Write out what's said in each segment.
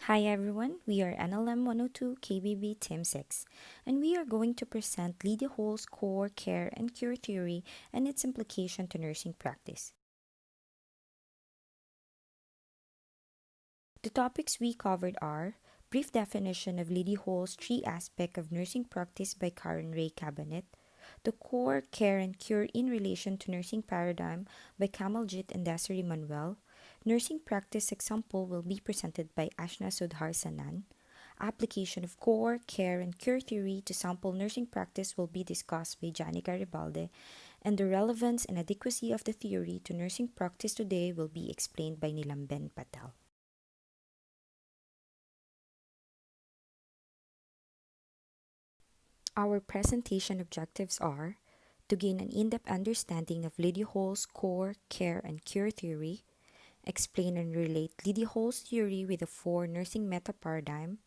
Hi everyone, we are NLM 102 KBB Team 6, and we are going to present Lydia Hall's core, care, and cure theory and its implication to nursing practice. The topics we covered are brief definition of Lydia Hall's three aspects of nursing practice by Karen Ray Cabinet, the core, care, and cure in relation to nursing paradigm by Kamaljit and Desiree Manuel. Nursing practice example will be presented by Ashna Sudhar Sanan. Application of core, care, and cure theory to sample nursing practice will be discussed by Janica Garibaldi, and the relevance and adequacy of the theory to nursing practice today will be explained by Nilamben Patel. Our presentation objectives are to gain an in-depth understanding of Lydia Hall's core, care, and cure theory, explain and relate Lydia Hall's theory with the four nursing meta paradigm,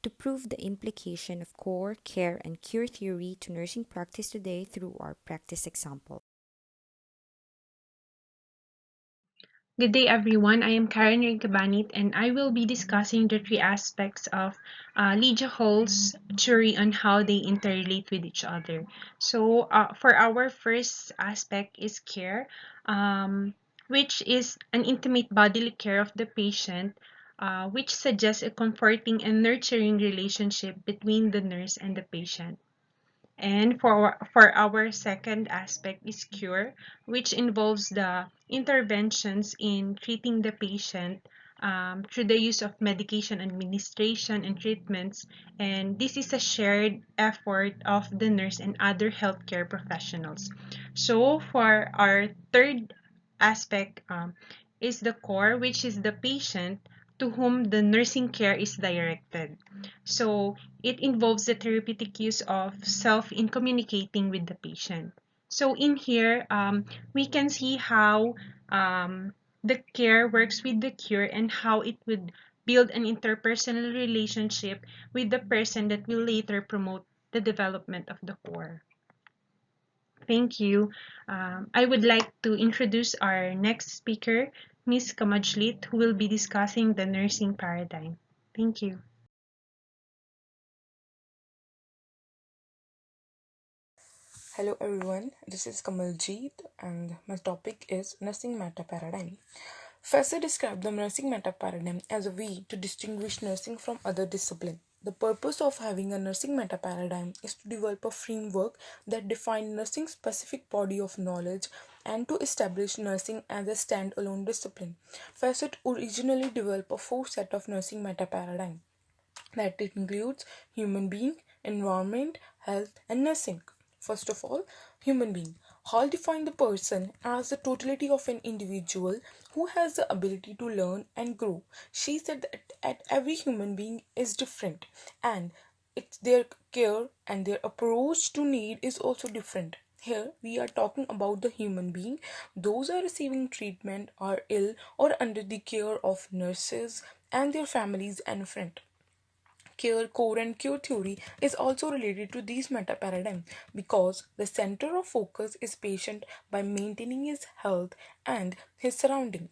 to prove the implication of core, care, and cure theory to nursing practice today through our practice example. Good day, everyone. I am Karen Rincabanit, and I will be discussing the three aspects of Lydia Hall's theory on how they interrelate with each other. So, for our first aspect is care, which is an intimate bodily care of the patient, which suggests a comforting and nurturing relationship between the nurse and the patient. And for our second aspect is cure, which involves the interventions in treating the patient through the use of medication administration and treatments. And this is a shared effort of the nurse and other healthcare professionals. So for our third aspect is the core, which is the patient to whom the nursing care is directed. So it involves the therapeutic use of self in communicating with the patient. So in here, we can see how the care works with the cure and how it would build an interpersonal relationship with the person that will later promote the development of the core. Thank you. I would like to introduce our next speaker, Ms. Kamajlit, who will be discussing the nursing paradigm. Thank you. Hello everyone, this is Kamaljeet and my topic is nursing meta paradigm. Fesser described the nursing meta paradigm as a way to distinguish nursing from other disciplines. The purpose of having a nursing meta paradigm is to develop a framework that defines nursing specific body of knowledge and to establish nursing as a standalone discipline. Facet originally developed a four set of nursing meta paradigm that it includes human being, environment, health, and nursing. First of all, human being. Hall defined the person as the totality of an individual who has the ability to learn and grow. She said that at every human being is different and it's their care and their approach to need is also different. Here we are talking about the human being. Those are receiving treatment, are ill, or under the care of nurses and their families and friends. Care, core, and cure theory is also related to these meta paradigm because the center of focus is patient by maintaining his health and his surrounding.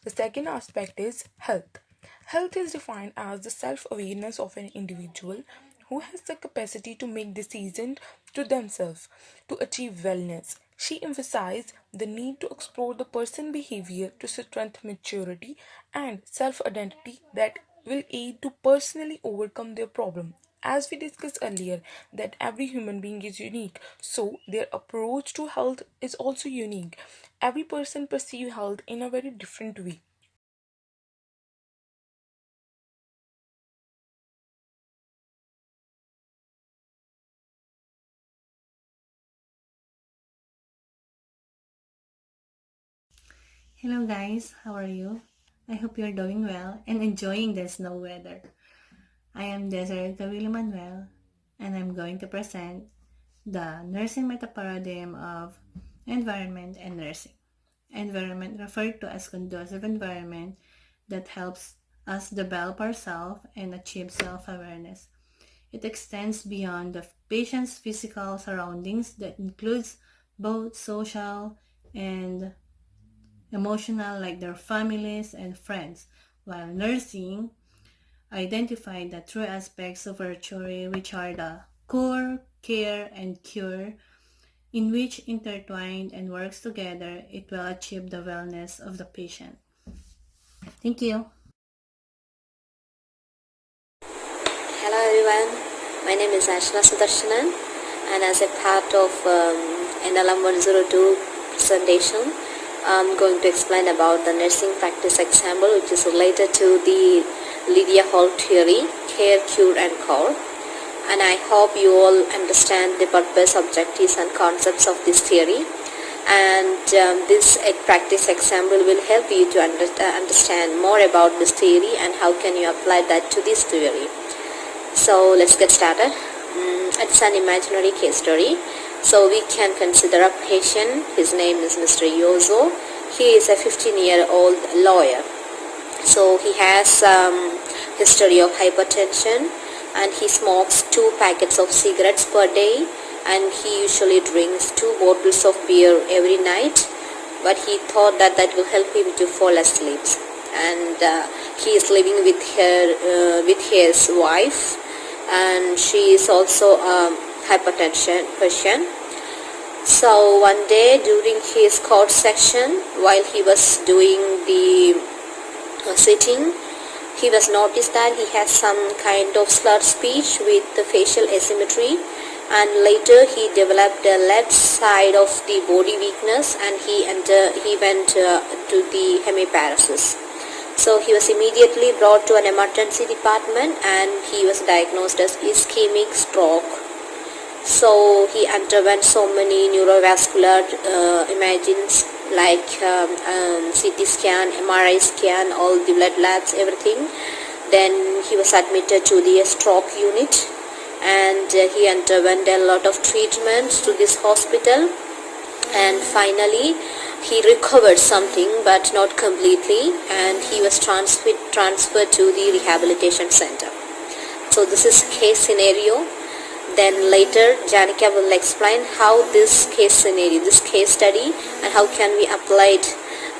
The second aspect is health. Health is defined as the self-awareness of an individual who has the capacity to make decisions to themselves to achieve wellness. She emphasized the need to explore the person behavior to strengthen maturity and self-identity that will aid to personally overcome their problem. As we discussed earlier, that every human being is unique, so their approach to health is also unique. Every person perceives health in a very different way. Hello guys, how are you? I hope you're doing well and enjoying the snow weather. I am Desiree Gaviria Manuel and I'm going to present the nursing meta paradigm of environment and nursing. Environment referred to as conducive environment that helps us develop ourselves and achieve self-awareness. It extends beyond the patient's physical surroundings that includes both social and emotional like their families and friends, while nursing identify the true aspects of our theory, which are the core, care, and cure, in which intertwined and works together, it will achieve the wellness of the patient. Thank you. Hello everyone, my name is Ashna Sudarshanan, and as a part of NLM 102 presentation, I'm going to explain about the nursing practice example which is related to the Lydia Hall theory, care, cure and core. And I hope you all understand the purpose, objectives and concepts of this theory. And this practice example will help you to understand more about this theory and how can you apply that to this theory. So let's get started. It's an imaginary case story. So we can consider a patient. His name is Mr. Yozo. He is a 15-year-old lawyer. So he has history of hypertension and he smokes 2 packets of cigarettes per day, and he usually drinks 2 bottles of beer every night, but he thought that that will help him to fall asleep. And he is living with his wife, and she is also a hypertension patient. So one day during his court section, while he was doing the sitting, he was noticed that he has some kind of slurred speech with the facial asymmetry, and later he developed the left side of the body weakness, and he went to the hemiparesis. So he was immediately brought to an emergency department and he was diagnosed as ischemic stroke. So he underwent so many neurovascular imagings like CT scan, MRI scan, all the blood labs, everything. Then he was admitted to the stroke unit and he underwent a lot of treatments to this hospital, and finally he recovered something but not completely, and he was transferred to the rehabilitation center. So this is case scenario. Then later Janika will explain how this case scenario, this case study, and how can we apply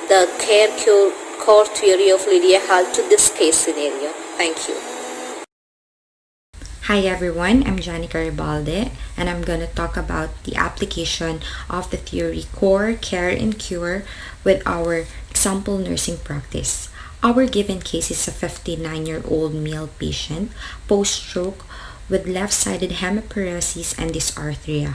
the care cure core theory of Lydia Hall to this case scenario. Thank you. Hi everyone, I'm Janica Ribalde, and I'm going to talk about the application of the theory core, care, and cure with our example nursing practice. Our given case is a 59-year-old male patient, post-stroke, with left-sided hemiparesis and dysarthria.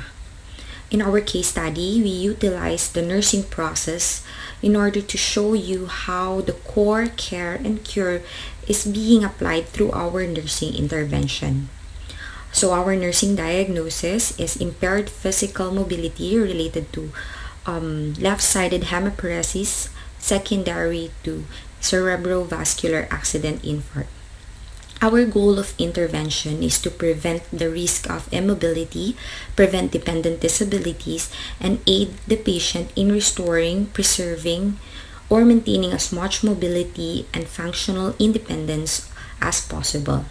In our case study, we utilized the nursing process in order to show you how the core, care, and cure is being applied through our nursing intervention. So our nursing diagnosis is impaired physical mobility related to left-sided hemiparesis secondary to cerebrovascular accident infarct. Our goal of intervention is to prevent the risk of immobility, prevent dependent disabilities, and aid the patient in restoring, preserving, or maintaining as much mobility and functional independence as possible.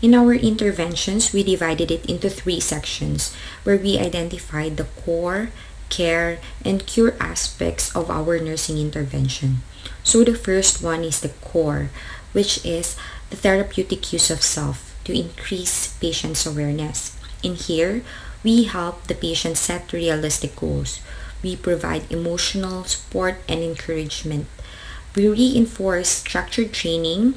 In our interventions, we divided it into 3 sections where we identified the core, care, and cure aspects of our nursing intervention. So the first one is the core, which is the therapeutic use of self to increase patient's awareness. In here, we help the patient set realistic goals. We provide emotional support and encouragement. We reinforce structured training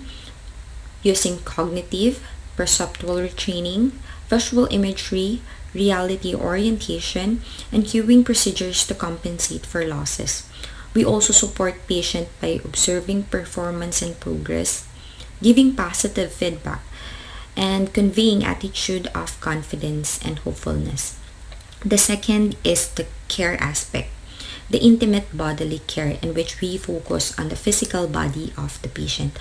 using cognitive, perceptual retraining, visual imagery, reality orientation, and cueing procedures to compensate for losses. We also support patient by observing performance and progress, giving positive feedback, and conveying attitude of confidence and hopefulness. The second is the care aspect, the intimate bodily care in which we focus on the physical body of the patient.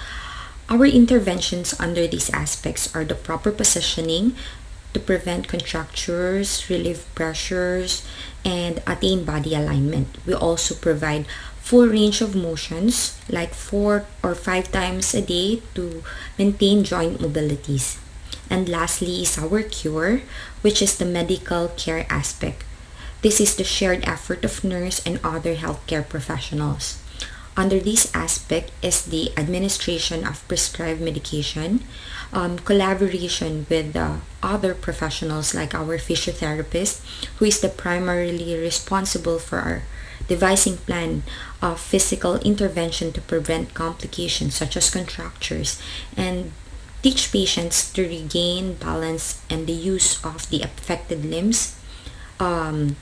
Our interventions under these aspects are the proper positioning to prevent contractures, relieve pressures, and attain body alignment. We also provide full range of motions like 4 or 5 times a day to maintain joint mobilities. And lastly is our cure, which is the medical care aspect. This is the shared effort of nurse and other healthcare professionals. Under this aspect is the administration of prescribed medication, collaboration with other professionals like our physiotherapist, who is the primarily responsible for our devising plan of physical intervention to prevent complications such as contractures, and teach patients to regain balance and the use of the affected limbs. Um,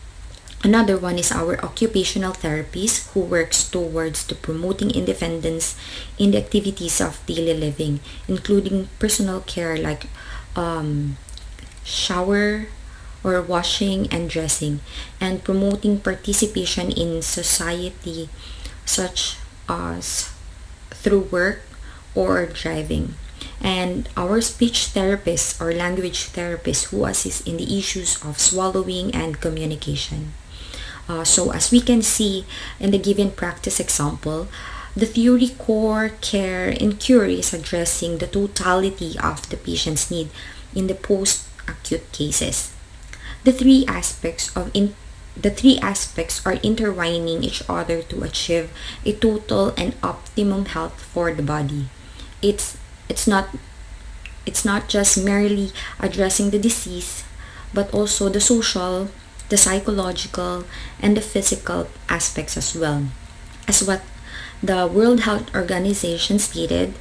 Another one is our occupational therapist who works towards to promoting independence in the activities of daily living, including personal care like um, shower or washing and dressing, and promoting participation in society such as through work or driving. And our speech therapist or language therapist who assist in the issues of swallowing and communication. So as we can see in the given practice example, the theory core, care, and cure is addressing the totality of the patient's need in the post-acute cases. The three aspects of in the three aspects are intertwining each other to achieve a total and optimum health for the body. It's it's not it's not just merely addressing the disease, but also the social, the psychological, and the physical aspects as well. As what the World Health Organization stated,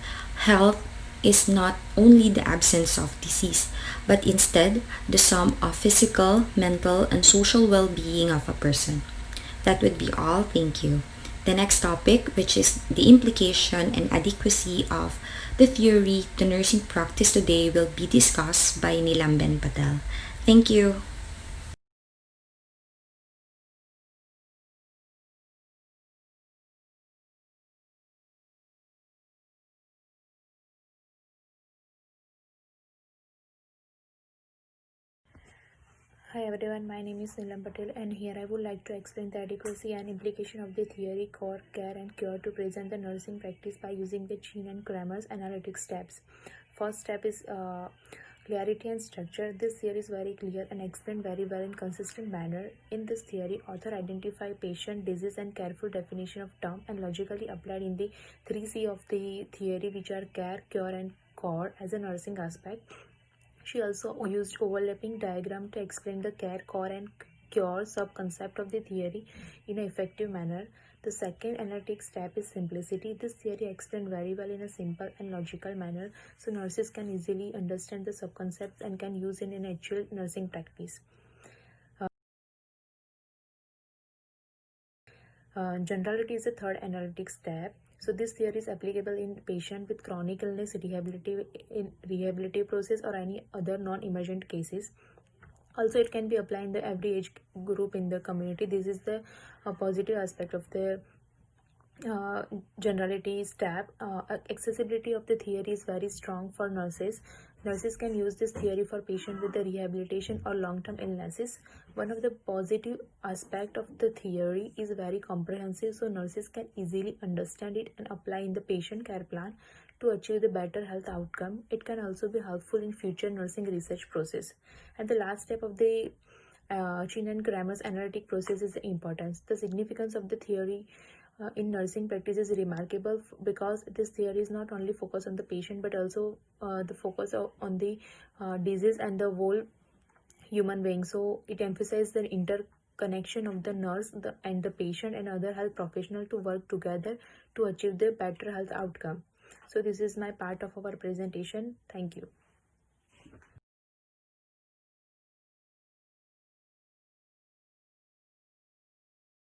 health is not only the absence of disease, but instead the sum of physical, mental, and social well being of a person. That would be all. Thank you. The next topic, which is the implication and adequacy of the theory to nursing practice today, will be discussed by Nilamben Patel. Thank you. Hi everyone, my name is Nilam Patel and here I would like to explain the adequacy and implication of the theory, core, care and cure to present the nursing practice by using the Chin and Kramer's analytic steps. First step is clarity and structure. This theory is very clear and explained very well in consistent manner. In this theory, author identify patient, disease and careful definition of term and logically applied in the 3C of the theory, which are care, cure and core as a nursing aspect. She also used overlapping diagram to explain the care, core and cure sub-concept of the theory in an effective manner. The second analytic step is simplicity. This theory explained very well in a simple and logical manner, so nurses can easily understand the sub-concepts and can use it in actual nursing practice. Generality is the third analytic step. So this theory is applicable in patient with chronic illness, rehabilitative process or any other non-emergent cases. Also, it can be applied in the every age group in the community. This is the positive aspect of the uh, generality step. Accessibility of the theory is very strong for nurses. Nurses can use this theory for patients with the rehabilitation or long-term illnesses. One of the positive aspect of the theory is very comprehensive, so nurses can easily understand it and apply in the patient care plan to achieve the better health outcome. It can also be helpful in future nursing research process. And the last step of the Chin and Kramer's analytic process is the importance. The significance of the theory in nursing practice is remarkable because this theory is not only focused on the patient but also the focus on the disease and the whole human being. So it emphasizes the interconnection of the nurse and the patient and other health professional to work together to achieve the better health outcome. So this is my part of our presentation. Thank you.